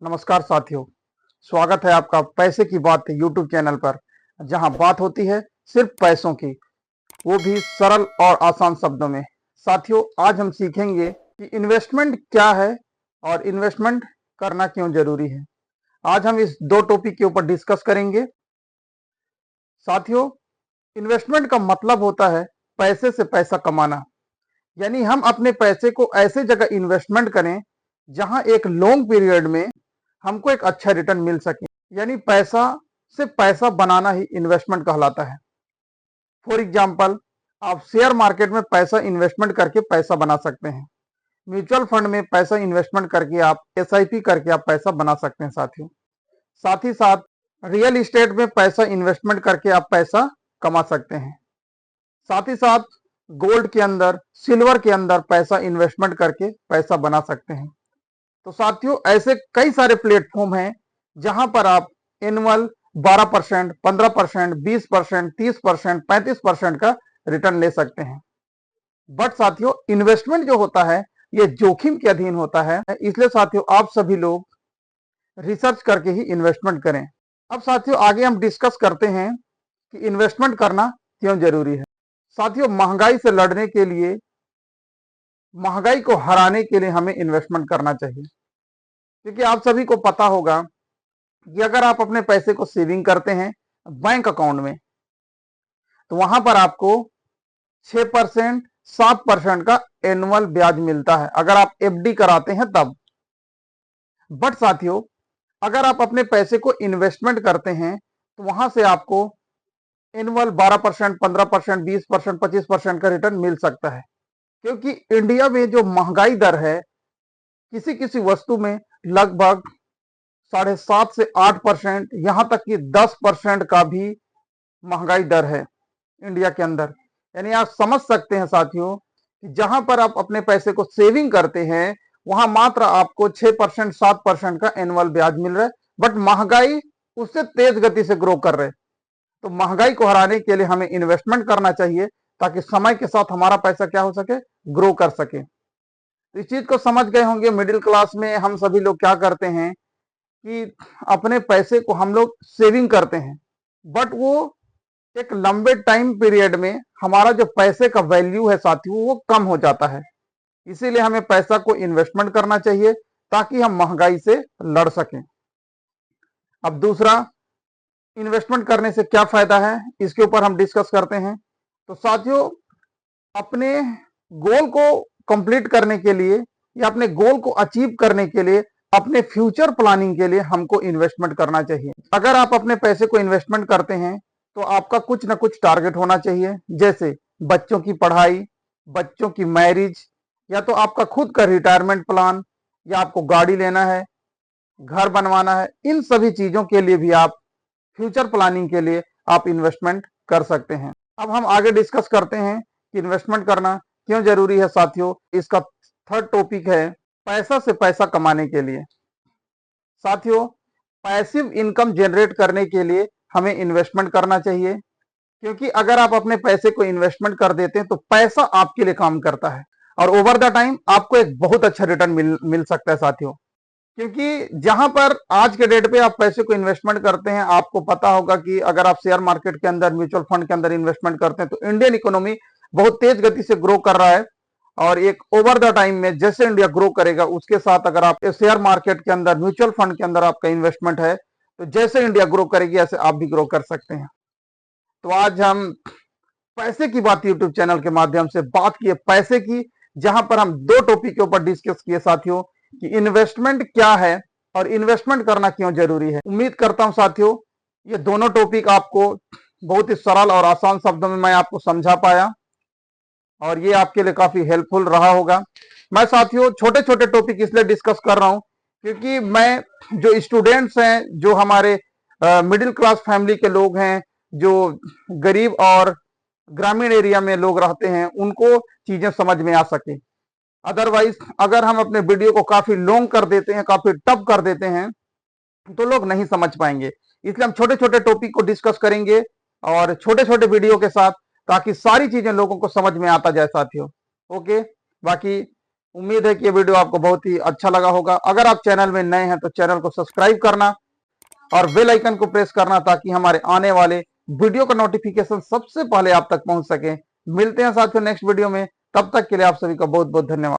नमस्कार साथियों, स्वागत है आपका पैसे की बात यूट्यूब चैनल पर, जहां बात होती है सिर्फ पैसों की, वो भी सरल और आसान शब्दों में। साथियों, आज हम सीखेंगे कि इन्वेस्टमेंट क्या है और इन्वेस्टमेंट करना क्यों जरूरी है। आज हम इस दो टॉपिक के ऊपर डिस्कस करेंगे। साथियों, इन्वेस्टमेंट का मतलब होता है पैसे से पैसा कमाना, यानी हम अपने पैसे को ऐसे जगह इन्वेस्टमेंट करें जहां एक लॉन्ग पीरियड में हमको एक अच्छा रिटर्न मिल सके, यानी पैसा से पैसा बनाना ही इन्वेस्टमेंट कहलाता है। फॉर एग्जाम्पल, आप शेयर मार्केट में पैसा इन्वेस्टमेंट करके पैसा बना सकते हैं। म्यूचुअल फंड में पैसा इन्वेस्टमेंट करके आप एसआईपी करके आप पैसा बना सकते हैं। साथियों, साथ ही साथ रियल इस्टेट में पैसा इन्वेस्टमेंट करके आप पैसा कमा सकते हैं। साथ ही साथ गोल्ड के अंदर, सिल्वर के अंदर पैसा इन्वेस्टमेंट करके पैसा बना सकते हैं। तो साथियों, ऐसे कई सारे प्लेटफॉर्म हैं जहां पर आप एनुअल 12%, 15%, 20%, 30%, 35% का रिटर्न ले सकते हैं। बट साथियों, इन्वेस्टमेंट जो होता है ये जोखिम के अधीन होता है, इसलिए साथियों आप सभी लोग रिसर्च करके ही इन्वेस्टमेंट करें। अब साथियों, आगे हम डिस्कस करते हैं कि इन्वेस्टमेंट करना क्यों जरूरी है। साथियों, महंगाई से लड़ने के लिए, महंगाई को हराने के लिए हमें इन्वेस्टमेंट करना चाहिए। क्योंकि आप सभी को पता होगा कि अगर आप अपने पैसे को सेविंग करते हैं बैंक अकाउंट में, तो वहां पर आपको 6%, 7% का एनुअल ब्याज मिलता है अगर आप एफडी कराते हैं तब। बट साथियों, अगर आप अपने पैसे को इन्वेस्टमेंट करते हैं तो वहां से आपको एनुअल 12%, 15%, 20%, 25% का रिटर्न मिल सकता है। क्योंकि इंडिया में जो महंगाई दर है, किसी किसी वस्तु में लगभग 7.5 से 8%, यहां तक कि 10% का भी महंगाई दर है इंडिया के अंदर। यानी आप समझ सकते हैं साथियों कि जहां पर आप अपने पैसे को सेविंग करते हैं वहां मात्र आपको 6%, 7% का एनुअल ब्याज मिल रहा है, बट महंगाई उससे तेज गति से ग्रो कर रहे। तो महंगाई को हराने के लिए हमें इन्वेस्टमेंट करना चाहिए ताकि समय के साथ हमारा पैसा क्या हो सके, ग्रो कर सके। तो इस चीज को समझ गए होंगे। मिडिल क्लास में हम सभी लोग क्या करते हैं कि अपने पैसे को हम लोग सेविंग करते हैं, बट वो एक लंबे टाइम पीरियड में हमारा जो पैसे का वैल्यू है साथियों वो कम हो जाता है। इसीलिए हमें पैसा को इन्वेस्टमेंट करना चाहिए ताकि हम महंगाई से लड़ सकें। अब दूसरा, इन्वेस्टमेंट करने से क्या फायदा है, इसके ऊपर हम डिस्कस करते हैं। तो साथियों, अपने गोल को कंप्लीट करने के लिए या अपने गोल को अचीव करने के लिए, अपने फ्यूचर प्लानिंग के लिए हमको इन्वेस्टमेंट करना चाहिए। अगर आप अपने पैसे को इन्वेस्टमेंट करते हैं तो आपका कुछ ना कुछ टारगेट होना चाहिए, जैसे बच्चों की पढ़ाई, बच्चों की मैरिज, या तो आपका खुद का रिटायरमेंट प्लान, या आपको गाड़ी लेना है, घर बनवाना है। इन सभी चीजों के लिए भी आप फ्यूचर प्लानिंग के लिए आप इन्वेस्टमेंट कर सकते हैं। अब हम आगे डिस्कस करते हैं कि इन्वेस्टमेंट करना क्यों जरूरी है। साथियों, इसका थर्ड टॉपिक है पैसा से पैसा कमाने के लिए। साथियों, पैसिव इनकम जनरेट करने के लिए हमें इन्वेस्टमेंट करना चाहिए। क्योंकि अगर आप अपने पैसे को इन्वेस्टमेंट कर देते हैं तो पैसा आपके लिए काम करता है और ओवर द टाइम आपको एक बहुत अच्छा रिटर्न मिल सकता है साथियों। क्योंकि जहां पर आज के डेट पे आप पैसे को इन्वेस्टमेंट करते हैं, आपको पता होगा कि अगर आप शेयर मार्केट के अंदर, म्यूचुअल फंड के अंदर इन्वेस्टमेंट करते हैं तो इंडियन इकोनॉमी बहुत तेज गति से ग्रो कर रहा है। और एक ओवर द टाइम में जैसे इंडिया ग्रो करेगा उसके साथ अगर आप शेयर मार्केट के अंदर, म्यूचुअल फंड के अंदर आपका इन्वेस्टमेंट है तो जैसे इंडिया ग्रो करेगी ऐसे आप भी ग्रो कर सकते हैं। तो आज हम पैसे की बात यूट्यूब चैनल के माध्यम से बात किए पैसे की, जहां पर हम दो टॉपिक के ऊपर डिस्कस किए साथियों कि इन्वेस्टमेंट क्या है और इन्वेस्टमेंट करना क्यों जरूरी है। उम्मीद करता हूं साथियों ये दोनों टॉपिक आपको बहुत ही सरल और आसान शब्दों में मैं आपको समझा पाया और ये आपके लिए काफी हेल्पफुल रहा होगा। मैं साथियों छोटे छोटे टॉपिक इसलिए डिस्कस कर रहा हूं क्योंकि मैं, जो स्टूडेंट्स हैं, जो हमारे मिडिल क्लास फैमिली के लोग हैं, जो गरीब और ग्रामीण एरिया में लोग रहते हैं, उनको चीजें समझ में आ सके। अदरवाइज अगर हम अपने वीडियो को काफी लॉन्ग कर देते हैं, काफी टफ कर देते हैं, तो लोग नहीं समझ पाएंगे। इसलिए हम छोटे छोटे टॉपिक को डिस्कस करेंगे और छोटे छोटे वीडियो के साथ, ताकि सारी चीजें लोगों को समझ में आता जाए साथियों। ओके, बाकी उम्मीद है कि ये वीडियो आपको बहुत ही अच्छा लगा होगा। अगर आप चैनल में नए हैं तो चैनल को सब्सक्राइब करना और बेल आइकन को प्रेस करना ताकि हमारे आने वाले वीडियो का नोटिफिकेशन सबसे पहले आप तक पहुंच सके। मिलते हैं साथियों नेक्स्ट वीडियो में, तब तक के लिए आप सभी का बहुत बहुत धन्यवाद।